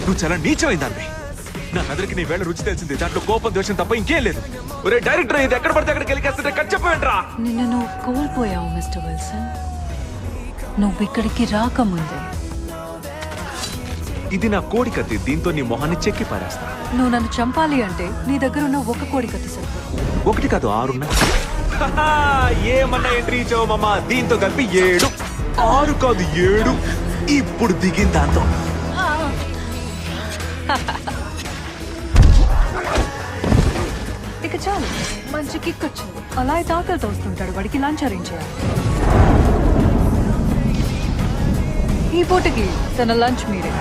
నువ్వు చాలా నీచమైంది దాన్ని. నా నదికి నీ వేళ రుచి తెలిసింది. దాంట్లో కోపం దోషం తప్ప ఇంకేం లేదు. ఒరే డైరెక్టర్, ఇది ఎక్కడ పడితే అక్కడికి వెళ్ళికేస్తుంటే కట్ చెప్పేంట్రా. నిన్ను నువ్వు కోల్పోయావు మిస్టర్ విల్సన్. నువ్వు ఇక్కడికి రాకముందే. ఇది నా కోడి కత్తి. దీంతో నీ మొహాన్ని చెక్కి పారేస్తా. నువ్వు నన్ను చంపాలి అంటే నీ దగ్గర ఉన్న ఒక కోడి కత్తి సరిపోదు. 1 కాదు 6 ఏమన్నా ఎంట్రీ ఇచ్చావు మామా. దీంతో కలిపి 7. 6 కాదు 7. ఇప్పుడు దిగింది దాంతో. ఇక చాలు, మంచి కిక్ వచ్చింది. అలా అయితే ఆకలితో వస్తుంటాడు, వాడికి లంచ్ అరేంజ్ చేయాలి. ఈ పూటకి తన లంచ్ మీరే.